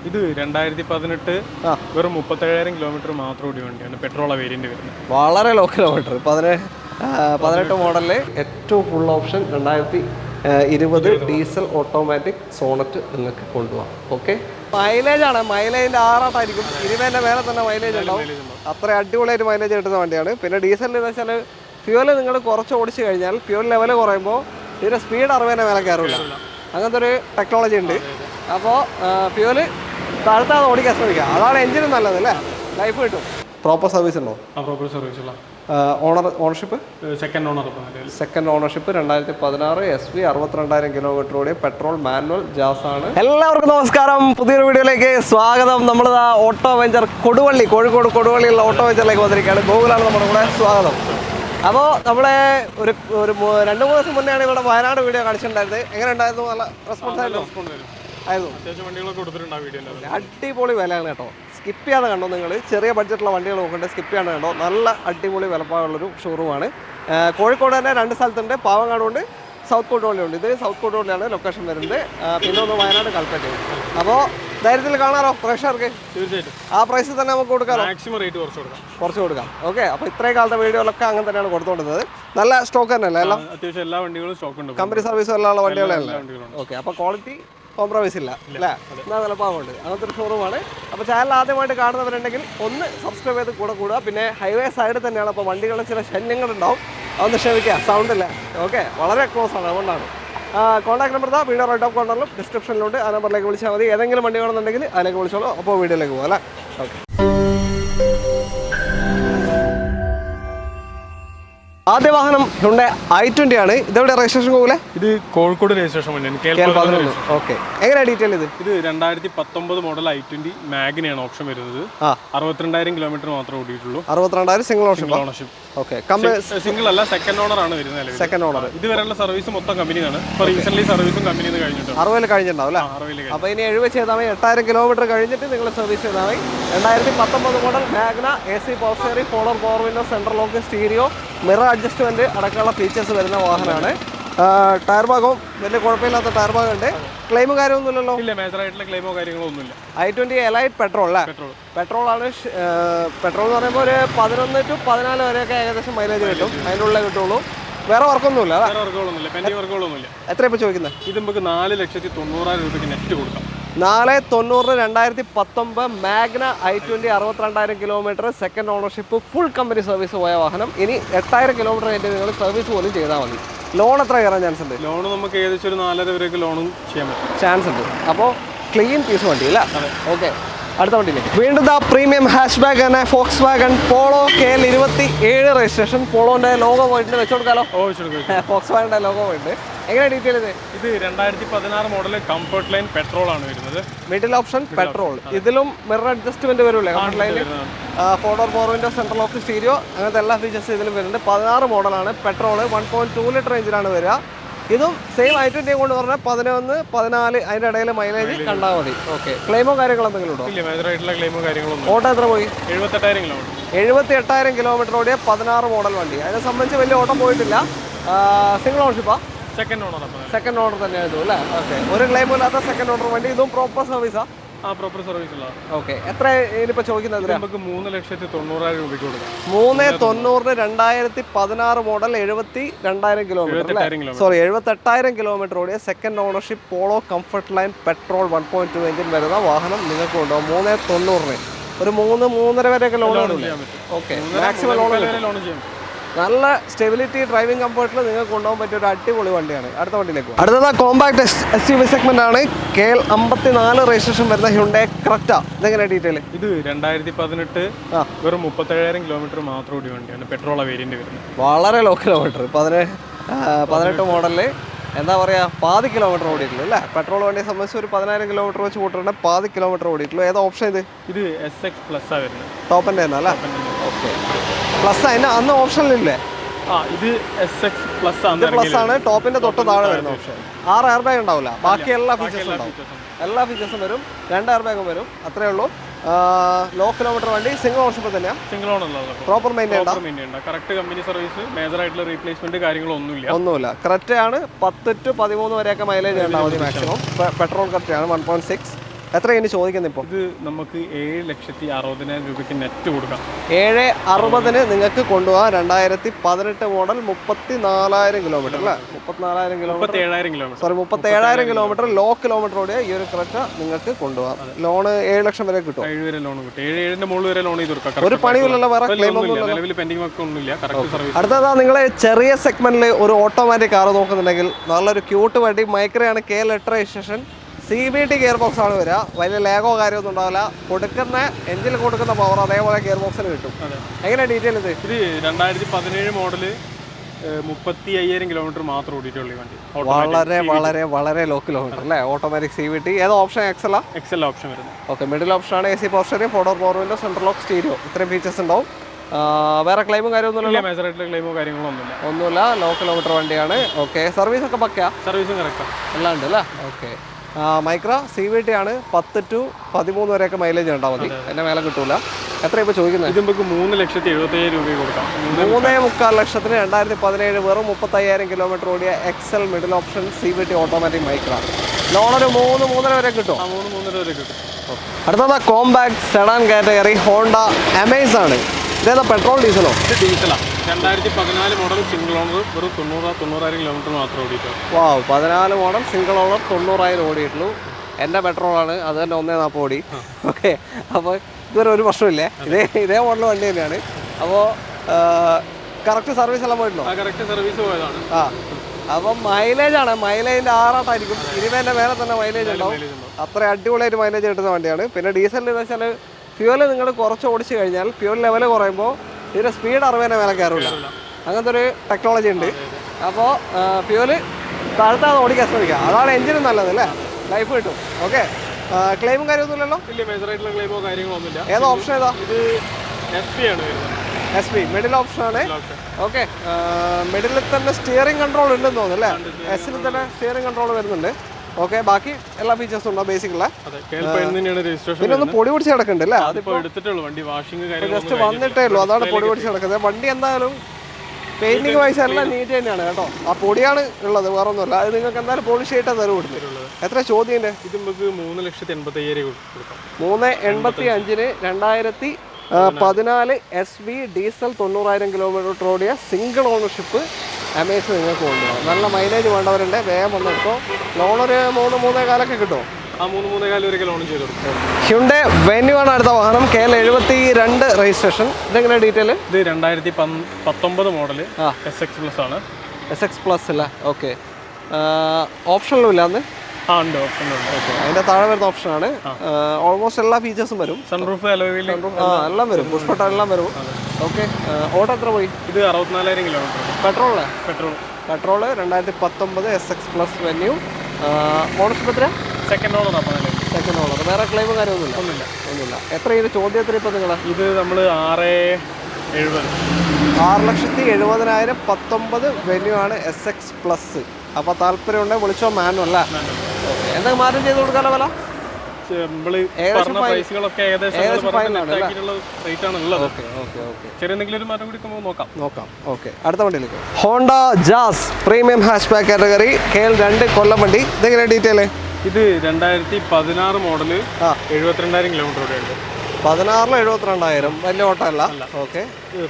ഇത് 2018 വെറും 37,000 കിലോമീറ്റർ മാത്രം ഓടിയ വണ്ടിയാണ്. പെട്രോൾ വേരിയന്റ് വരുന്നത്. വളരെ ലോ കിലോമീറ്റർ. 18 മോഡലിൽ ഏറ്റവും full option 2020 diesel automatic Sonet നിങ്ങൾക്ക് കൊണ്ടുപോകാം. ഓക്കെ, മൈലേജ് ആണ്, മൈലേജിന്റെ ആറാട്ടായിരിക്കും. 20ന്റെ മേലെ തന്നെ മൈലേജ് ഉണ്ടാവും. അത്ര അടിപൊളിയായിട്ട് മൈലേജ് കിട്ടുന്ന വണ്ടിയാണ്. പിന്നെ ഡീസലിൽ എന്ന് വെച്ചാൽ ഫ്യൂവൽ നിങ്ങൾ കുറച്ച് ഓടിച്ചു കഴിഞ്ഞാൽ ഫ്യൂവൽ ലെവൽ കുറയുമ്പോൾ ഇതിന്റെ സ്പീഡ് 60ന്റെ മേലെ കയറില്ല. അങ്ങനത്തെ ഒരു ടെക്നോളജി ഉണ്ട്. അപ്പോൾ ഫ്യൂവൽ താഴ്ത്താതെ ഓടിക്കാൻ ശ്രമിക്കുക. അതാണ് എഞ്ചിനും നല്ലത് അല്ലേ, ലൈഫ് കിട്ടും. പ്രോപ്പർ സർവീസ് ഉണ്ടോ? പ്രോപ്പർ സർവീസ് ഉള്ള ownership second ownership 2016 SV 62,000 kilometre ഓടിയ പെട്രോൾ മാനുവൽ ജാസ് ആണ്. എല്ലാവർക്കും നമസ്കാരം, പുതിയൊരു വീഡിയോയിലേക്ക് സ്വാഗതം. നമ്മളിതാ ഓട്ടോ വെഞ്ചർ കൊടുവള്ളി, കോഴിക്കോട് കൊടുവള്ളിയുള്ള ഓട്ടോ വെഞ്ചറിലേക്ക് വന്നിരിക്കുകയാണ്. ഗോകുലാണ് നമ്മുടെ കൂടെ. സ്വാഗതം. അപ്പോൾ നമ്മളെ ഒരു 2-3 ദിവസം മുന്നെയാണ് ഇവിടെ വയനാട് വീഡിയോ കാണിച്ചിട്ടുണ്ടായിരുന്നത്. എങ്ങനെ ഉണ്ടായിരുന്നു? നല്ല റെസ്പോൺസ് ആയിരുന്നു. അടിപൊളി വിലയാണ് കേട്ടോ. സ്കിപ്പ് ചെയ്യാതെ കണ്ടോ നിങ്ങൾ. ചെറിയ ബഡ്ജറ്റുള്ള വണ്ടികൾ നോക്കണ്ടേ, സ്കിപ്പ് ചെയ്യാതെ കണ്ടോ. നല്ല അടിപൊളി വിലപ്പാടുള്ളൊരു ഷോറൂമാണ്. കോഴിക്കോട് തന്നെ 2 സ്ഥലത്തുണ്ട്. പാവങ്ങാടുണ്ട്, സൗത്ത് കൊടുവള്ളിയുണ്ട്. ഇത് സൗത്ത് കൊടുവള്ളിയാണ് ലൊക്കേഷൻ വരുന്നത്. പിന്നെ ഒന്ന് വയനാട് കൽപ്പറ്റ. അപ്പോൾ ധൈര്യത്തിൽ കാണാറോ പ്രേക്ഷകർക്ക്? തീർച്ചയായിട്ടും ആ പ്രൈസിൽ തന്നെ നമുക്ക് കൊടുക്കാം. മാക്സിമം റേറ്റ് കുറച്ച് കൊടുക്കാം. ഓക്കെ, അപ്പോൾ ഇത്രയും കാലത്തെ വീഡിയോകളൊക്കെ അങ്ങനെ തന്നെയാണ് കൊടുത്തുകൊണ്ടിരുന്നത്. നല്ല സ്റ്റോക്ക് തന്നെയല്ലേ? എല്ലാം അത്യാവശ്യം എല്ലാ വണ്ടികളും സ്റ്റോക്ക് ഉണ്ട്. കമ്പനി സർവീസും എല്ലാം ഉള്ള വണ്ടികളല്ലേ? ഓക്കെ, അപ്പോൾ ക്വാളിറ്റി കോംപ്രമൈസ് ഇല്ല അല്ലേ? എന്നാൽ നല്ല പാവമുണ്ട്. അങ്ങനത്തെ ഒരു ഷോറൂമാണ്. അപ്പോൾ ചാനൽ ആദ്യമായിട്ട് കാണുന്നവരുണ്ടെങ്കിൽ ഒന്ന് സബ്സ്ക്രൈബ് ചെയ്ത് കൂടുക. പിന്നെ ഹൈവേ സൈഡിൽ തന്നെയാണ്. അപ്പോൾ വണ്ടികളിൽ ചില ശല്യങ്ങളുണ്ടാവും, അതൊന്ന് ക്ഷമിക്കുക. സൗണ്ട് ഇല്ല. ഓക്കെ, വളരെ ക്ലോസ് ആണ്, അതുകൊണ്ടാണ്. Contact number video right of കോർണറിലും ഡിസ്ക്രിപ്ഷനിലുണ്ട്. ആ നമ്പറിലേക്ക് വിളിച്ചാൽ മതി. ഏതെങ്കിലും വണ്ടി വേണമെന്നുണ്ടെങ്കിൽ അതിലേക്ക് വിളിച്ചോളൂ. അപ്പോൾ വീഡിയോയിലേക്ക് പോകാം അല്ലേ? ഓക്കെ, ആദ്യ വാഹനം ഹ്യുണ്ടായി i20 ആണ്. ഇതെവിടെ രജിസ്ട്രേഷൻ പോകില്ലേ? ഇത് കോഴിക്കോട് രജിസ്ട്രേഷൻ വണ്ടിയാണ്. ഓക്കെ, എങ്ങനെയാണ് ഡീറ്റെയിൽ? ഇത് 2019 മോഡൽ i20 മാഗ്നയാണ് ഓപ്ഷൻ വരുന്നത്. 62,000 കിലോമീറ്റർ മാത്രമേ ഓടിയിട്ടുള്ളൂ. 62,000 സിംഗിൾ ഓണർഷിപ്പ്. ഓക്കെ, സിംഗിൾ അല്ല, സെക്കൻഡ് ഓണർ ആണ് വരുന്നത്. Second owner. ഇതുവരെയുള്ള സർവീസ് മൊത്തം കമ്പനിയാണ്. ഇപ്പോൾ റീസെന്റ് സർവീസും കമ്പനിയിൽ നിന്ന് കഴിഞ്ഞിട്ടുണ്ട്. 60 കഴിഞ്ഞിട്ടുണ്ടാവും അല്ലേ? അപ്പോൾ ഇനി 70 ചെയ്താൽ മതി. 8,000 കിലോമീറ്റർ കഴിഞ്ഞിട്ട് നിങ്ങൾ സർവീസ് ചെയ്താൽ മതി. 2019 model Magna, AC power steering, power window, central lock, stereo, mirror adjustment അടക്കമുള്ള ഫീച്ചേഴ്സ് വരുന്ന വാഹനമാണ്. ടയർ ഭാഗവും വലിയ കുഴപ്പമില്ലാത്ത ടയർ ഭാഗം ഉണ്ട്. ക്ലെയിമോ കാര്യമൊന്നുമില്ലല്ലോ? ഇല്ല, മേജർ ആയിട്ടുള്ള ക്ലെയിമോ കാര്യങ്ങളോ ഒന്നുമില്ല. i20 എലൈറ്റ് പെട്രോൾ അല്ലേ? പെട്രോൾ ആണ്. പെട്രോൾ എന്ന് പറയുമ്പോൾ ഒരു 11 to 14 വരെയൊക്കെ ഏകദേശം മൈലേജ് കിട്ടും. അതിനുള്ളിൽ കിട്ടുള്ളൂ. വേറെ വർക്കൊന്നുമില്ല. എത്ര ഇപ്പോൾ ചോദിക്കുന്നത്? ഇത് നമുക്ക് 4,90,000 രൂപയ്ക്ക് നെറ്റ് കൊടുക്കാം. 4,90,000 2019 Magna i20 62,000 kilometre second ownership, full company service പോയ വാഹനം. ഇനി 8,000 കിലോമീറ്റർ കഴിഞ്ഞ് നിങ്ങൾ സർവീസ് പോലും ചെയ്താൽ മതി. ലോൺ എത്ര കയറാൻ ചാൻസ് ഉണ്ട്? ലോൺ നമുക്ക് ഏകദേശം ഒരു 4,500 വരെയൊക്കെ ലോണും ചെയ്യാൻ പറ്റും, ചാൻസ് ഉണ്ട്. അപ്പോൾ ക്ലീൻ പീസ് വണ്ടി അല്ല? ഓക്കെ, അടുത്ത വണ്ടിയിലേക്ക്. വീണ്ടും പ്രീമിയം ഹാഷ് ബാഗ് തന്നെ Volkswagen Polo KL 27 registration. പോളോന്റെ ലോഗോ പോയിട്ടുണ്ട്, വെച്ചു കൊടുക്കാലോ? ഫോക്സ് വാഗണിന്റെ ലോഗോ പോയിട്ടുണ്ട്. എങ്ങനെ ഡീറ്റെയിൽ? ഇത് 2016 മോഡൽ കംഫർട്ട് ലൈൻ പെട്രോൾ ആണ് വരുന്നത്. Middle option petrol. ഇതിലും മിറർ അഡ്ജസ്റ്റ്മെന്റ് വരില്ലേ കംഫർട്ട് ലൈനിൽ? Power window, central lock, stereo, അങ്ങനത്തെ എല്ലാ ഫീച്ചേഴ്സും ഇതിലും വരുന്നുണ്ട്. 16 മോഡലാണ്. പെട്രോൾ 1.2 ലിറ്റർ റേഞ്ചിലാണ് വരിക. ഇതും സെയിം i20 കൊണ്ട് പറഞ്ഞാൽ 11, 14 അതിൻ്റെ ഇടയിൽ മൈലേജ് കണ്ടാൽ മതി. ഓക്കെ, ക്ലെയിമോ കാര്യങ്ങളോ എന്തെങ്കിലും ഉണ്ടോ? ഇല്ല, മേജർ ആയിട്ടുള്ള ക്ലെയിമോ കാര്യങ്ങളൊന്നും. ഓട്ടോ എത്ര പോയി? 78,000 കിലോമീറ്റർ. 78,000 കിലോമീറ്റർ ഓടിയ 16 മോഡൽ വണ്ടി. അതിനെ സംബന്ധിച്ച് വലിയ ഓട്ടം പോയിട്ടില്ല. സിംഗിൾ ഓണർഷിപ്പാ? സെക്കൻഡ് ഓണർ തന്നെയായിരുന്നു അല്ലേ? ഓക്കെ, ഒരു ക്ലെയിമും ഇല്ലാത്ത സെക്കൻഡ് ഓണർ വണ്ടി. ഇതും പ്രോപ്പർ സർവീസാ? പ്രോപ്പർ സർവീസ് ഉള്ള. ഓക്കെ, എത്ര ഇനിയിപ്പോൾ ചോദിക്കുന്നത്? നമുക്ക് 3,90,000 രൂപയ്ക്ക് കൊടുക്കാം. 3,90,000 2016 മോഡൽ 72,000 കിലോമീറ്റർ. സോറി, 78,000 കിലോമീറ്റർ ഓടിയ second ownership Polo comfort line petrol 1.2 engine വരുന്ന വാഹനം നിങ്ങൾക്ക് കൊണ്ടുപോകും. 3,90,000 ഒരു 3-3.5 വരെയൊക്കെ ലോൺ ചെയ്യാൻ പറ്റും. ഓക്കെ, മാക്സിമം ലോൺ ചെയ്യാം. നല്ല സ്റ്റെബിലിറ്റി, ഡ്രൈവിംഗ് കംഫർട്ടിൽ നിങ്ങൾക്ക് കൊണ്ടുപോകാൻ പറ്റിയ ഒരു അടിപൊളി വണ്ടിയാണ്. അടുത്ത വണ്ടിയിലേക്ക് പോകും. അടുത്തത് കോമ്പാക്ട് SUV സെഗ്മെന്റ് ആണ്. KL 54 രജിസ്ട്രേഷൻ വരുന്ന ഹ്യുണ്ടായി ക്രെറ്റ. ഇതെങ്ങനെ ഡീറ്റെയിൽ? ഇത് 2018 വെറും 37,000 കിലോമീറ്റർ മാത്രം ഓടിയ വണ്ടിയാണ്. പെട്രോൾ വേരിയന്റ് വരുന്നത്. വളരെ ലോ കിലോമീറ്റർ. 18 മോഡലിൽ എന്താ പറയുക, പാതി കിലോമീറ്റർ ഓടിയിട്ടുള്ളൂ അല്ലേ? പെട്രോൾ വണ്ടിയെ സംബന്ധിച്ച് ഒരു 10,000 കിലോമീറ്റർ വെച്ച് കൂട്ടുണ്ടെങ്കിൽ പാതി കിലോമീറ്റർ ഓടിയിട്ടുള്ളൂ. ഏതാ ഓപ്ഷൻ ഇത്? ഇത് SX പ്ലസ് ആ വരുന്നത്. ടോപ്പിൻ്റെ തന്നെ അല്ലേ? ഓക്കെ, പ്ലസ് അതിന് അന്ന് ഓപ്ഷനിലില്ലേ? ഇത് SX പ്ലസ് ആണ്. ടോപ്പിന്റെ തൊട്ട് താഴെ വരുന്ന ഓപ്ഷൻ. 6 എയർ ബാഗ് ഉണ്ടാവില്ല, ബാക്കി എല്ലാ ഫീച്ചേഴ്സും ഉണ്ടാവും. എല്ലാ ഫീച്ചേഴ്സും വരും. 2 എയർ ബാഗും വരും, അത്രേ ഉള്ളൂ. ലോ കിലോമീറ്റർ വണ്ടി. സിംഗിൾ ഓണർഷിപ്പ് തന്നെയാണ്. Single owner. Proper maintain. Correct company service, major ആയിട്ടുള്ള റീപ്ലേസ്മെന്റ് കാര്യങ്ങളൊന്നുമില്ല. കറക്റ്റ് ആണ്. 10 to 13 വരെയൊക്കെ മൈലേജ് ഉണ്ടാവും മതി മാക്സിമം. പെട്രോൾ കറക്റ്റ് ആണ്. 1.6 എത്രയാണ് ചോദിക്കുന്നത് ഇപ്പോൾ? ഇത് നമുക്ക് 7,60,000 രൂപയ്ക്ക് നെറ്റ് കൊടുക്കാം. 7,60,000 നിങ്ങൾക്ക് കൊണ്ടുപോകാം. 2018 മോഡൽ, 34,000 കിലോമീറ്റർ അല്ലേ? 34,000 kilometre, 37,000 kilometre. Sorry 37,000 kilometre low kilometre ഓടിയ ഈ ഒരു ക്രെറ്റ നിങ്ങൾക്ക് കൊണ്ടുപോകാം. ലോണ് 7 ലക്ഷം വരെ കിട്ടും. 7 വരെ ലോൺ കിട്ടും. 7,700 മുകളിൽ വരെ ലോൺ ചെയ്ത് കൊടുക്കാം. ഒരു പണിയില്ലല്ലോ, വേറെ ക്ലെയിം ഒന്നും. നിലവിൽ പെൻഡിംഗ് വർക്ക് ഒന്നുമില്ല. Correct service. അടുത്തതാ, നിങ്ങൾ ചെറിയ സെഗ്മെന്റിൽ ഒരു ഓട്ടോമാറ്റിക് കാർ നോക്കുന്നുണ്ടെങ്കിൽ നല്ലൊരു ക്യൂട്ട് വണ്ടി മൈക്രയാണ്. KL8 registration, CVT gear box ആണ് വരിക. വലിയ ലാഗോ കാര്യമൊന്നും ഉണ്ടാവില്ല. കൊടുക്കുന്ന എഞ്ചിൽ കൊടുക്കുന്ന പവർ അതേപോലെ ഗിയർ ബോക്സിന് കിട്ടും. എങ്ങനെയാണ് ഡീറ്റെയിൽ ഇത്? ഇത് 2017 മോഡല്, 35,000 കിലോമീറ്റർ മാത്രം ഓടിയിട്ടുള്ള വണ്ടി. വളരെ വളരെ വളരെ ലോ കിലോമീറ്റർ അല്ലേ? Automatic CVT. ഏത് ഓപ്ഷൻ? എക്സൽ ഓപ്ഷൻ വരുന്നത്. ഓക്കെ, മിഡിൽ ഓപ്ഷനാണ്. AC power steering, 4 door power window, central lock stereo, ഇത്രയും ഫീച്ചേഴ്സ് ഉണ്ടാവും. വേറെ ക്ലെയിമോ കാര്യമൊന്നുമില്ല. മേജറായിട്ടുള്ള ക്ലെയിമോ കാര്യങ്ങളോ ഒന്നുമില്ല. ലോ കിലോമീറ്റർ വണ്ടിയാണ്. ഓക്കെ, സർവീസ് ഒക്കെ പക്കയാ? സർവീസും കറക്റ്റാണ്, എല്ലാം ഉണ്ട് അല്ലേ? ഓക്കെ, മൈക്ര CVT ആണ്. 10 to 13 വരെയൊക്കെ മൈലേജ് ഉണ്ടാൽ മതി, എന്നെ മേലെ കിട്ടൂല. എത്ര ഇപ്പോൾ ചോദിക്കുന്നത്? ഇത് നമുക്ക് 3,75,000 രൂപ കൊടുക്കാം. 3,45 ലക്ഷത്തിന് 2017 വെറും 35,000 കിലോമീറ്റർ ഓടിയ XL middle option CVT automatic Micra. ലോണൊരു 3-3.5 വരെ കിട്ടും. 3-3.5 വരെ കിട്ടും. അടുത്തത് compact sedan category Honda Amaze ആണ്. ഇതേതാ, പെട്രോൾ ഡീസലോ? ഇത് ഡീസലാണ്. 2014 മോഡൽ സിംഗിൾ ഓണർ, വെറും 90,000 കിലോമീറ്റർ മാത്രം ഓടിയിട്ടുള്ളൂ. 14 മോഡൽ സിംഗിൾ ഓണർ, 90,000 ഓടിയിട്ടുള്ളൂ. എൻ്റെ പെട്രോളാണ്, അത് തന്നെ 140 ഓടി. ഓക്കെ, അപ്പോൾ ഇതുവരെ ഒരു പ്രശ്നമില്ലേ? ഇതേ മോഡൽ വണ്ടി തന്നെയാണ്. അപ്പോൾ കറക്റ്റ് സർവീസ് എല്ലാം പോയിട്ടുണ്ടോ? കറക്റ്റ് സർവീസ് പോയതാണ്. അപ്പം മൈലേജാണ്, മൈലേജിൻ്റെ 6 20 മേലെ തന്നെ മൈലേജ് ഉണ്ടാവും. അത്ര അടിപൊളിയായിട്ട് മൈലേജ് കിട്ടുന്ന വണ്ടിയാണ്. പിന്നെ ഡീസലിൽ എന്ന് വെച്ചാൽ ഫ്യൂവൽ നിങ്ങൾ കുറച്ച് ഓടിച്ചു കഴിഞ്ഞാൽ ഫ്യൂവൽ ലെവൽ കുറയുമ്പോൾ ഇതിൻ്റെ സ്പീഡ് 60 മേലെ കയറില്ല. അങ്ങനത്തെ ഒരു ടെക്നോളജി ഉണ്ട്. അപ്പോൾ ഫ്യൂവൽ താഴ്ത്താതെ ഓടിക്കാൻ ശ്രമിക്കുക. അതാണ് എഞ്ചിനും നല്ലത് അല്ലേ? ലൈഫ് കിട്ടും. ഓക്കെ, ക്ലെയിമും കാര്യമൊന്നുമില്ലല്ലോ? ഇല്ല, മേജറായിട്ടുള്ള ക്ലെയിമോ കാര്യങ്ങളൊന്നുമില്ല. ഏതാ ഓപ്ഷൻ? ഏതാ? ഇത് SP ആണ് വരുന്നത്. SP മിഡിൽ ഓപ്ഷനാണ്. ഓക്കെ, മിഡിലിൽ തന്നെ സ്റ്റിയറിംഗ് കൺട്രോൾ ഉണ്ടെന്ന് തോന്നുന്നു അല്ലേ? എസിൽ തന്നെ സ്റ്റിയറിംഗ് കൺട്രോൾ വരുന്നുണ്ട്. ഓക്കെ, ബാക്കി എല്ലാ ഫീച്ചേഴ്സും ഉണ്ടോ? ബേസിക്കുള്ള പിന്നെ ഒന്ന് പൊടി പിടിച്ച് കിടക്കുന്നുണ്ട് അല്ലേ? ജസ്റ്റ് വന്നിട്ടേ ഉള്ളൂ, അതാണ് പൊടി പിടിച്ച് കിടക്കുന്നത്. വണ്ടി എന്തായാലും പെയിന്റിങ് വൈസ് എല്ലാം നീറ്റ് തന്നെയാണ് കേട്ടോ. ആ പൊടിയാണ് ഉള്ളത്, വേറെ ഒന്നുമില്ല. അത് നിങ്ങൾക്ക് എന്തായാലും പോളിഷ് ചെയ്തിട്ട് തരും കൊടുത്തിട്ടുള്ളത്. എത്ര ചോദ്യം? ഇത് നമുക്ക് 3,85,000 കൊടുക്കാം. 3,85,000 2014 SV ഡീസൽ 90,000 കിലോമീറ്റർ ഓടിയ സിംഗിൾ ഓണർഷിപ്പ് അമേസ് നിങ്ങൾക്ക് കൊണ്ടുപോകാം. നല്ല മൈലേജ് വേണ്ടവരുണ്ട്, വേഗം വന്നെടുത്തോ. ലോണൊരു 3-3.25 കിട്ടും. 3-3.25 വരെ ലോൺ ചെയ്ത് കൊടുക്കും. ഹ്യുണ്ടൈ വെന്യൂ ആണ് അടുത്ത വാഹനം. KL72 registration. ഇതെങ്ങനെ ഡീറ്റെയിൽ? ഇത് 2019 മോഡൽ SX പ്ലസ് ആണ്. SX പ്ലസ് അല്ലേ? ഓക്കെ, ഓപ്ഷനിലും ഇല്ല അന്ന്? ഉണ്ട്, ഓപ്ഷനുണ്ട്. ഓക്കെ, അതിൻ്റെ താഴെ വരുന്ന ഓപ്ഷനാണ്. ഓൾമോസ്റ്റ് എല്ലാ ഫീച്ചേഴ്സും വരും. സൺറൂഫ്, അലോയ് എല്ലാം വരും. പുഷ്പട്ട എല്ലാം വരും. ഓക്കെ, ഓട്ടോ എത്ര പോയി? ഇത് 64,000 kilometre. Petrol 2019 SX plus Venue. Ownership എത്ര? Second owner. വേറെ ക്ലെയിമും കാര്യമൊന്നുമില്ല. എത്ര ഇത് ചോദ്യം? എത്ര ഇപ്പോൾ നിങ്ങൾ? ഇത് നമ്മൾ 6,70,000 19 വെന്യൂ ആണ് SX പ്ലസ്. അപ്പോൾ താല്പര്യമുണ്ടെങ്കിൽ വിളിച്ചോ. മാനുവൽ അല്ലേ? എന്തെങ്കിലും മാറ്റം ചെയ്ത് കൊടുക്കാനോ? വില നോക്കാം. ഓക്കെ, അടുത്ത വണ്ടിയിലേക്ക്. Honda Jazz premium hatchback category KL2 Kollam വണ്ടി. ഇതെങ്ങനെ ഡീറ്റെയിൽ? ഇത് 2016 മോഡല്, 72,000 കിലോമീറ്റർ ഓടിയുണ്ട്. 16 72,000 വലിയ ഓട്ടോ അല്ല. ഓക്കെ,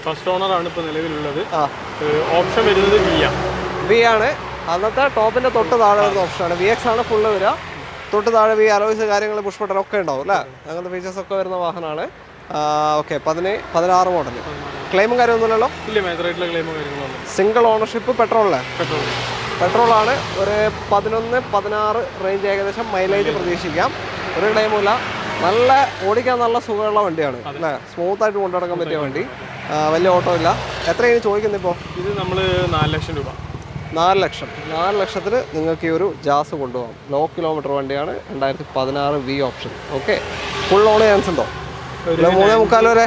ഫസ്റ്റ് ഓണർ ആണ് ഇപ്പോൾ നിലവിലുള്ളത്. ഓപ്ഷൻ വരുന്നത് വി ആണ്. അന്നത്തെ ടോപ്പിന്റെ തൊട്ട് താഴെ വരുന്ന ഓപ്ഷനാണ്. VX ആണ് ഫുള്ള് വരിക. തൊട്ട് താഴെ അലോയ്സ് കാര്യങ്ങൾ പുഷ്പട്ടൻ ഒക്കെ ഉണ്ടാവും അല്ലേ? അങ്ങനത്തെ ഫീച്ചേഴ്സ് ഒക്കെ വരുന്ന വാഹനമാണ്. Okay, 16 model. ക്ലെയിമും കാര്യമൊന്നുമില്ലല്ലോ? ഇല്ല, മേജറായിട്ടുള്ള ക്ലെയിമോ കാര്യങ്ങളൊന്നും. Single ownership. പെട്രോളാണ്. ഒരു 11-16 റേഞ്ച് ഏകദേശം മൈലേജ് പ്രതീക്ഷിക്കാം. ഒരു ക്ലെയിമുമില്ല. നല്ല ഓടിക്കാൻ നല്ല സുഖമുള്ള വണ്ടിയാണ് അല്ലേ? സ്മൂത്തായിട്ട് കൊണ്ടുനടക്കാൻ പറ്റിയ വണ്ടി. വലിയ ഓട്ടോ ഇല്ല. എത്രയാണ് ചോദിക്കുന്നത് ഇപ്പോൾ? ഇത് നമ്മൾ 4 ലക്ഷം രൂപ. 4 ലക്ഷത്തിന് നിങ്ങൾക്ക് ഈ ഒരു ജാസ് കൊണ്ടുപോകാം. ലോ കിലോമീറ്റർ വണ്ടിയാണ്. 2016 V option. Okay, full on chance ഉണ്ടോ? 3.25 വരെ.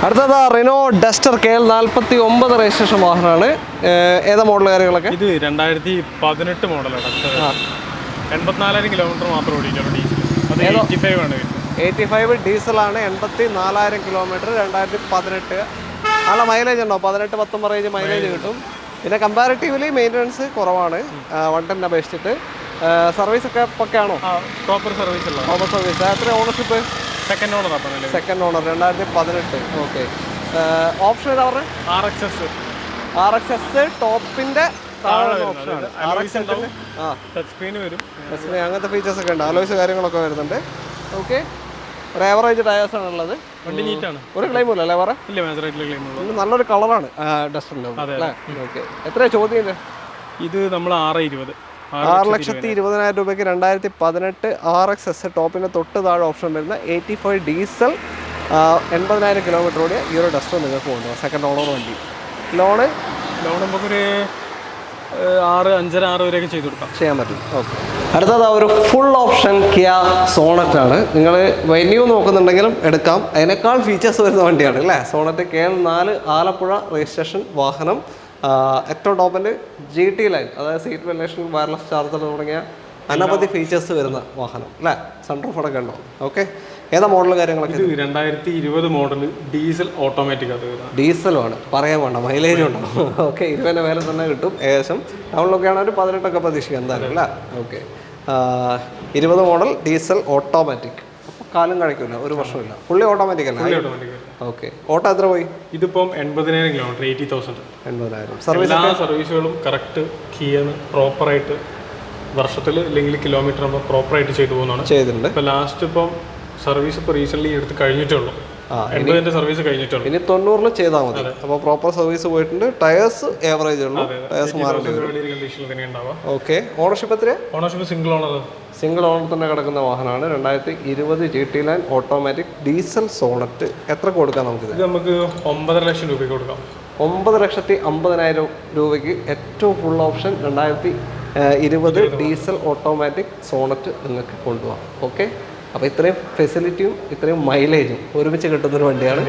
അടുത്തത് റിനോ ഡസ്റ്റർ KL49 രജിസ്ട്രേഷൻ വാഹനമാണ്. ഏതാ മോഡൽ കാര്യങ്ങളൊക്കെ? ഇത് 2018 മോഡലാണ്. 84,000 കിലോമീറ്റർ മാത്രം ഓടിയിട്ടുള്ളൂ. ഡീസൽ 85 ആണ്. 85 ഡീസലാണ്. 84,000 കിലോമീറ്റർ. 2018. നല്ല മൈലേജ് ഉണ്ടോ? 18-19 റേഞ്ച് മൈലേജ് കിട്ടും. പിന്നെ കമ്പാരിറ്റീവ്ലി മെയിൻ്റനൻസ് കുറവാണ് 110 അപേക്ഷിച്ചിട്ട്. സർവീസ് ഒക്കെ പക്കയാണോ? പ്രോപ്പർ സർവീസ് ഉള്ള പ്രോപ്പർ സർവീസ്. എത്ര ownership? Second owner. Second owner 2018. Okay. Option ഏതാ പറഞ്ഞത്? RXS ടോപ്പിൻ്റെ ഓപ്ഷനാണ്. ടച്ച് സ്ക്രീൻ വരും, അങ്ങനത്തെ ഫീച്ചേഴ്സ് ഒക്കെ ഉണ്ട്. അലോയ്സ് കാര്യങ്ങളൊക്കെ വരുന്നുണ്ട്. ഓക്കെ. ഒരു ആവറേജ് ടയേഴ്സ് ആണ് ഉള്ളത്. വണ്ടി നീറ്റാണ്, ഒരു ക്ലെയിമും ഇല്ല വേറെ? ഇല്ല, മേജറായിട്ടുള്ള ക്ലെയിം ഉള്ളൂ. നല്ലൊരു കളറാണ് ഡസ്റ്ററിൻ്റെ അല്ലേ? ഓക്കെ. എത്രയാണ് ചോദ്യം? ഇത് നമ്മൾ 6,20,000 രൂപയ്ക്ക് 2018 RXS ടോപ്പിൻ്റെ തൊട്ട് താഴെ ഓപ്ഷൻ വരുന്ന 85 ഡീസൽ 80,000 കിലോമീറ്റർ ഓടിയ ഈ ഒരു ഡസ്റ്റർ നിങ്ങൾക്ക് കൊണ്ടുപോകാം. സെക്കൻഡ് ഓണർ വണ്ടി. ലോണ് നമുക്കൊരു 6-5.5 വരെയൊക്കെ ചെയ്ത് കൊടുക്കാം, ചെയ്യാൻ പറ്റും. ഓക്കെ. അടുത്തത് ഒരു ഫുൾ ഓപ്ഷൻ കിയ സോണറ്റ് ആണ്. നിങ്ങൾ വെന്യൂ നോക്കുന്നുണ്ടെങ്കിലും എടുക്കാം. അതിനേക്കാൾ ഫീച്ചേഴ്സ് വരുന്ന വണ്ടിയാണ് അല്ലേ? സോണറ്റ് KL4 ആലപ്പുഴ രജിസ്ട്രേഷൻ വാഹനം. ഏറ്റവും ടോപ്പിൻ്റെ GT ലൈൻ, അതായത് സീറ്റ് വെന്റിലേഷൻ, വയർലെസ് ചാർജർ തുടങ്ങിയ അനവധി ഫീച്ചേഴ്സ് വരുന്ന വാഹനം അല്ലേ? സൺറൂഫ് അടക്കം ഉണ്ടോ? ഓക്കെ. ഏതാ മോഡൽ കാര്യങ്ങളൊക്കെ? 2020 മോഡൽ ഡീസൽ ഓട്ടോമാറ്റിക്. ഡീസലുമാണ്, പറയാൻ വേണ്ട, മൈലേജ് ഉണ്ടോ? ഓക്കെ. 20 മേലെ തന്നെ കിട്ടും ഏകദേശം. ടൗണിലൊക്കെയാണ് ഒരു 18 പ്രതീക്ഷിക്കുക എന്തായാലും അല്ലേ? ഓക്കെ. 20 model diesel automatic. അപ്പോൾ കാലം കഴിക്കില്ല, ഒരു വർഷമില്ല. ഫുള്ളി ഓട്ടോമാറ്റിക് അല്ലേ? ഓക്കെ. ഓട്ടോ എത്ര പോയി? ഇതിപ്പം 80,000 കിലോമീറ്റർ, 80,000. 80,000. എല്ലാ സർവീസുകളും കറക്റ്റ് കീന്ന് പ്രോപ്പറായിട്ട് വർഷത്തിൽ അല്ലെങ്കിൽ കിലോമീറ്റർ നമ്മൾ പ്രോപ്പറായിട്ട് ചെയ്തു പോകുന്നതാണ് ചെയ്തിട്ടുണ്ട്. ഇപ്പോൾ ലാസ്റ്റ് ഇപ്പം സർവീസ് ഇപ്പോൾ റീസെൻ്റ്ലി എടുത്ത് കഴിഞ്ഞിട്ടേ ഉള്ളൂ. 80 സർവീസ് കഴിഞ്ഞിട്ടുള്ളൂ. ഇനി 90 ചെയ്താൽ മതി. അപ്പോൾ പ്രോപ്പർ സർവീസ് പോയിട്ടുണ്ട്. ടയേഴ്സ് ഏവറേജ് ഉള്ളൂ, ടയേഴ്സ് മാറേണ്ടി വരും. കണ്ടീഷനിൽ തന്നെ ഉണ്ടാവുക. ഓക്കെ. ഓണർഷിപ്പ് എത്ര? ഓണർഷിപ്പ് സിംഗിൾ ഓണർ തന്നെ കിടക്കുന്ന വാഹനമാണ്. 2020 GT line automatic diesel Sonet. എത്ര കൊടുക്കാം നമുക്കിത്? നമുക്ക് 9.5 ലക്ഷം രൂപയ്ക്ക് കൊടുക്കാം. 9,50,000 രൂപയ്ക്ക് ഏറ്റവും full option 2020 diesel automatic Sonet നിങ്ങൾക്ക് കൊണ്ടുപോകാം. ഓക്കെ. അപ്പോൾ ഇത്രയും ഫെസിലിറ്റിയും ഇത്രയും മൈലേജും ഒരുമിച്ച് കിട്ടുന്നൊരു വണ്ടിയാണ്.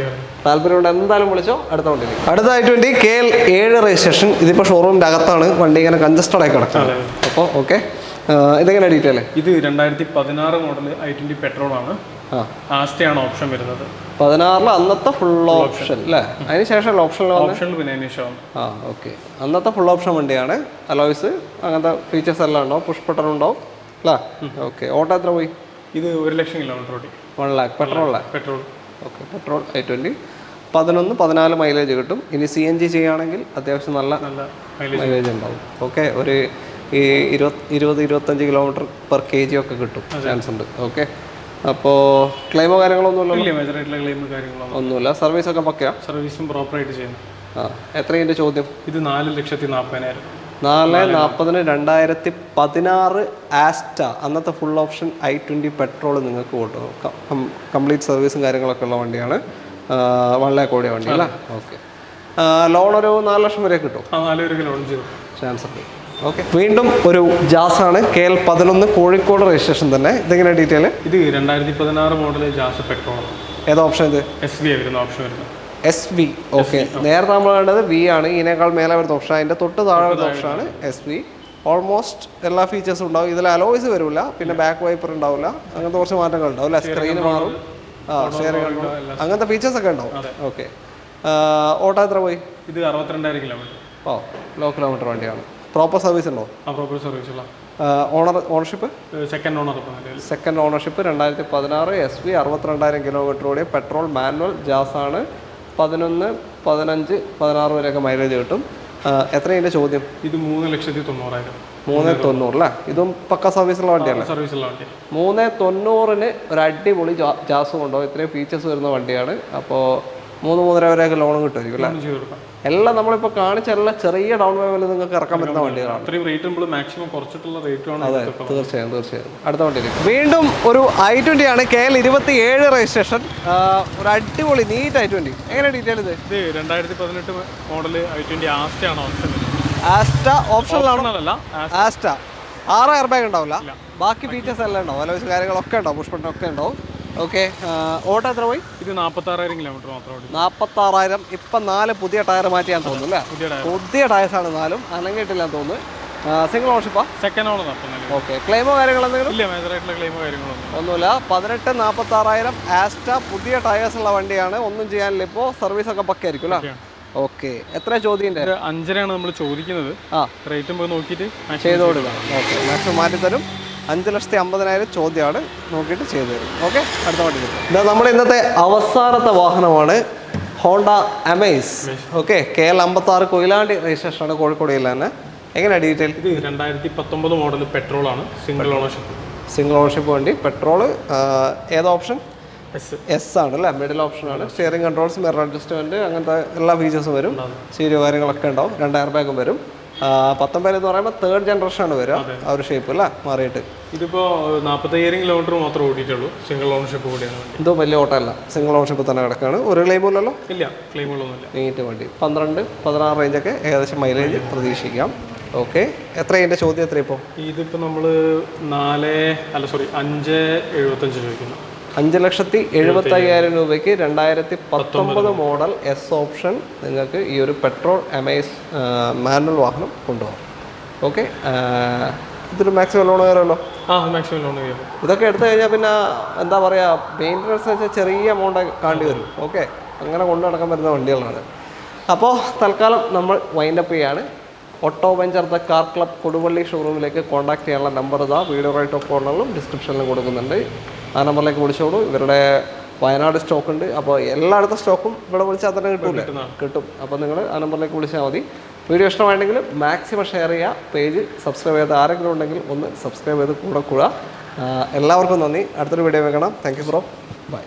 താല്പര്യമുണ്ട് എന്തായാലും വിളിച്ചോ. അടുത്ത വണ്ടി. അടുത്ത i20 KL7 രജിസ്ട്രേഷൻ. ഇതിപ്പോൾ ഷോറൂമിൻ്റെ അകത്താണ്, വണ്ടി ഇങ്ങനെ കൺജസ്റ്റഡ് ആയി കിടക്കുന്നത്. അപ്പോൾ ഓക്കെ. ഇതെങ്ങനെ ഡീറ്റെയിൽ? ഇത് 2016 മോഡൽ i20 പെട്രോൾ ആണ്. ആസ്റ്റയാണ് ഓപ്ഷൻ വരുന്നത്. 16 അന്നത്തെ ഫുൾ ഓപ്ഷൻ അല്ലേ? അതിന് ശേഷം ഓപ്ഷൻ പിന്നെ ഓക്കെ. അന്നത്തെ ഫുൾ ഓപ്ഷൻ വണ്ടിയാണ്. അലോയ്സ് അങ്ങനത്തെ ഫീച്ചേഴ്സ് എല്ലാം ഉണ്ടാവും. പുഷ് ബട്ടൺ ഉണ്ടാവും അല്ലേ? ഓക്കെ. ഓട്ടോ എത്ര പോയി? ഇത് 1 ലക്ഷം കിലോമീറ്റർ ഓടി. 1 lakh petrol. Okay. Petrol i20 11-14 mileage കിട്ടും. ഇനി CNG ചെയ്യുകയാണെങ്കിൽ അത്യാവശ്യം നല്ല മൈലേജ് ഉണ്ടാവും. ഓക്കെ. ഒരു 20-25 കിലോമീറ്റർ പെർ kg ഒക്കെ കിട്ടും, ചാൻസ് ഉണ്ട്. ഓക്കെ. അപ്പോൾ ക്ലെയിമോ കാര്യങ്ങളൊന്നുമില്ല. സർവീസ് ഒക്കെ പക്കയാ? സർവീസും പ്രോപ്പറായിട്ട് ചെയ്യുന്നു. എത്രയുണ്ട് ചോദ്യം? ഇത് 4,40,000. 4,40,000 2016 ആസ്റ്റ അന്നത്തെ ഫുൾ ഓപ്ഷൻ i20 പെട്രോൾ നിങ്ങൾക്ക് കൊണ്ടുപോകാം. കംപ്ലീറ്റ് സർവീസും കാര്യങ്ങളൊക്കെ ഉള്ള വണ്ടിയാണ്. 1 lakh ഓടിയ വണ്ടി അല്ലേ? ഓക്കെ. ലോൺ ഒരു 4 ലക്ഷം വരെ കിട്ടും, 4 വരെ ലോൺ ചെയ്തു ചാൻസ് ഉണ്ട്. ഓക്കെ. വീണ്ടും ഒരു ജാസാണ്. KL11 കോഴിക്കോട് രജിസ്ട്രേഷൻ തന്നെ. ഇതെങ്ങനെ ഡീറ്റെയിൽ? ഇത് 2016 മോഡൽ ജാസ് പെട്രോൾ. ഏതാ ഓപ്ഷൻ? ഇത് SV വരുന്ന ഓപ്ഷൻ വരുന്നത്. SV. ഓക്കെ. നേരത്തെ നമ്മൾ വേണ്ടത് V ആണ്. ഇതിനേക്കാൾ മേലെ വരുന്ന ഓപ്ഷൻ, അതിൻ്റെ തൊട്ട് താഴെ വരുന്ന ഓപ്ഷനാണ് SV. ഓൾമോസ്റ്റ് എല്ലാ ഫീച്ചേഴ്സും ഉണ്ടാവും. ഇതിൽ അലോയ്സ് വരില്ല, പിന്നെ ബാക്ക് വൈപ്പർ ഉണ്ടാവില്ല, അങ്ങനത്തെ കുറച്ച് മാറ്റങ്ങൾ ഉണ്ടാവും അല്ലേ? സ്ക്രീൻ മാറും, ഷെയറിംഗ് അങ്ങനത്തെ ഫീച്ചേഴ്സ് ഒക്കെ ഉണ്ടാവും. ഓക്കെ. ഓട്ടോ എത്ര പോയി? ഇത് 62,000 കിലോമീറ്റർ. ലോ കിലോമീറ്റർ വണ്ടിയാണ്. പ്രോപ്പർ സർവീസ് ഉണ്ടോ? പ്രോപ്പർ സർവീസ് ഉള്ള. Ownership second ownership 2016 SV 62,000 kilometre ഓടിയ പെട്രോൾ മാനുവൽ ജാസാണ്. 11, 15, 16 വരെയൊക്കെ മൈലേജ് കിട്ടും. എത്രയാണ് ചോദ്യം? ഇത് 3,90,000. 3,90,000 അല്ലേ? ഇതും പക്ക സർവീസുള്ള വണ്ടിയാണ്. 3,90,000 ഒരു അടിപൊളി ജാസ് കൊണ്ടുപോകും. ഇത്രയും ഫീച്ചേഴ്സ് വരുന്ന വണ്ടിയാണ്. അപ്പോൾ 3-3.5 വരെയൊക്കെ ലോൺ കിട്ടുമായിരിക്കും അല്ലേ? എല്ലാം നമ്മളിപ്പോൾ കാണിച്ച എല്ലാം ചെറിയ ഡൗൺ പേയ്മെന്റ് നിങ്ങൾക്ക് ഇറക്കാൻ പറ്റുന്ന വണ്ടികളാണ്. അതെ, തീർച്ചയായും. അടുത്ത വണ്ടിയിലേക്ക് വീണ്ടും ഒരു i20 ആണ്. KL27 registration. ഒരു അടിപൊളി നീറ്റ് i20. എങ്ങനെ ഡീറ്റെയിൽ? ഇത് 2018 മോഡൽ i20 ആസ്റ്റയാണ് ഓപ്ഷൻ. ആസ്റ്റ ഓപ്ഷനിലാണോ? ആസ്റ്റ 6 എയർ ബാഗ് ഉണ്ടാവില്ല, ബാക്കി ഫീച്ചേഴ്സ് എല്ലാം ഉണ്ടാവും. അലോയ്സ് കാര്യങ്ങളൊക്കെ ഉണ്ടാവും, പുഷ് ബട്ടൺ ഒക്കെ ഉണ്ടാവും. ഓക്കെ. ഓട്ടോ എത്ര പോയി? ഇത് 46,000 കിലോമീറ്റർ മാത്രം. 46,000. ഇപ്പം 4 പുതിയ ടയർ മാറ്റിയാൻ തോന്നുന്നു അല്ലേ? പുതിയ ടയർസാണ് 4, അനങ്ങിയിട്ടില്ല തോന്നുന്നു. സിംഗിൾ ഓണർഷിപ്പാ? Second owner. ഓക്കെ. ക്ലെയിമോ കാര്യങ്ങളെന്തെങ്കിലും? ഇല്ല, മേജറായിട്ടുള്ള ക്ലെയിമോ ഒന്നുമില്ല. 18-46,000 ആസ്റ്റ പുതിയ ടയേഴ്സ് ഉള്ള വണ്ടിയാണ്. ഒന്നും ചെയ്യാനില്ല. ഇപ്പോൾ സർവീസ് ഒക്കെ പക്കായിരിക്കും അല്ലേ? ഓക്കെ, എത്ര ചോദ്യം? 5.5 നമ്മൾ ചോദിക്കുന്നത്. റേറ്റും പോയി നോക്കിയിട്ട് ചെയ്ത് കൊടുക്കാം. Okay, maximum മാറ്റിത്തരും. 5,50,000 ചോദ്യമാണ്, നോക്കിയിട്ട് ചെയ്തു തരും. ഓക്കെ, അടുത്ത വണ്ടി കിട്ടും. ഇതാ നമ്മുടെ ഇന്നത്തെ അവസാനത്തെ വാഹനമാണ് Honda Amaze. Okay, KL 56 Koyilandy രജിസ്ട്രേഷനാണ്, കോഴിക്കോട് ജില്ല തന്നെ. എങ്ങനെയാണ് ഡീറ്റെയിൽ? ഇത് 2019 മോഡൽ പെട്രോളാണ്, സിംഗിൾ ഓണർഷിപ്പ് വണ്ടി. പെട്രോള് ഏത് ഓപ്ഷൻ? എസ് ആണ് അല്ലേ, മിഡിൽ ഓപ്ഷനാണ്. സ്റ്റിയറിംഗ് കൺട്രോൾസ്, മിറർ അഡ്ജസ്റ്റ്മെൻറ്റ്, അങ്ങനത്തെ എല്ലാ ഫീച്ചേഴ്സും വരും. സ്റ്റീരിയോ കാര്യങ്ങളൊക്കെ ഉണ്ടാവും. 2 എയർ ബാഗും വരും. 19 എന്ന് പറയുമ്പോൾ 3rd ജനറേഷനാണ് വരിക, ആ ഒരു ഷേപ്പ് അല്ല മാറിയിട്ട്. ഇതിപ്പോൾ 45,000 കിലോമീറ്റർ മാത്രമേ ഓടിയിട്ടുള്ളൂ, സിംഗിൾ ഓണർഷിപ്പ് കൂടിയാണ്. എന്തോ വലിയ ഓട്ടം അല്ല, സിംഗിൾ ഓണർഷിപ്പ് തന്നെ കിടക്കുകയാണ്. ഒരു ക്ലെയിമില്ലല്ലോ? ഇല്ല, ക്ലെയിമുകളൊന്നുമില്ല. നീറ്റ് വണ്ടി. 12-16 റേഞ്ചൊക്കെ ഏകദേശം മൈലേജ് പ്രതീക്ഷിക്കാം. ഓക്കെ, എത്ര ഇതിൻ്റെ ചോദ്യം എത്ര ഇപ്പോൾ? ഇതിപ്പോൾ നമ്മൾ 5,75 ചോദിക്കുന്നു. 5,75,000 രൂപയ്ക്ക് 2019 മോഡൽ എസ് ഓപ്ഷൻ നിങ്ങൾക്ക് ഈ ഒരു പെട്രോൾ അമേസ് മാനുവൽ വാഹനം കൊണ്ടുപോകാം. ഓക്കെ, ഇതൊരു മാക്സിമം ലോൺ കയറുമല്ലോ? മാക്സിമം ലോൺ കയറും. ഇതൊക്കെ എടുത്തു കഴിഞ്ഞാൽ പിന്നെ എന്താ പറയുക, മെയിൻ്റനൻസ് വെച്ചാൽ ചെറിയ എമൗണ്ട് കാണ്ടി വരും. ഓക്കെ, അങ്ങനെ കൊണ്ടു നടക്കാൻ പറ്റുന്ന വണ്ടികളാണ്. അപ്പോൾ തൽക്കാലം നമ്മൾ വൈൻഡപ്പ് ചെയ്യാണ്. Auto venture the car club Koduvally ഷോറൂമിലേക്ക് കോൺടാക്ട് ചെയ്യാനുള്ള നമ്പർ ഇതാ വീഡിയോ റൈറ്റ് ഓഫ് കോർണറിലും ഡിസ്ക്രിപ്ഷനിലും കൊടുക്കുന്നുണ്ട്. ആ നമ്പറിലേക്ക് വിളിച്ചോളൂ. ഇവരുടെ വയനാട് സ്റ്റോക്ക് ഉണ്ട്. അപ്പോൾ എല്ലായിടത്തും സ്റ്റോക്കും ഇവിടെ വിളിച്ചാൽ തന്നെ കിട്ടും. അപ്പോൾ നിങ്ങൾ ആ നമ്പറിലേക്ക് വിളിച്ചാൽ മതി. വീഡിയോ ഇഷ്ടമായിട്ടുണ്ടെങ്കിൽ മാക്സിമം ഷെയർ ചെയ്യുക. പേജ് സബ്സ്ക്രൈബ് ചെയ്ത് ആരെങ്കിലും ഉണ്ടെങ്കിൽ ഒന്ന് സബ്സ്ക്രൈബ് ചെയ്ത് കൂടെ എല്ലാവർക്കും നന്ദി. അടുത്തൊരു വീഡിയോ കാണാം. Thank you bro, by.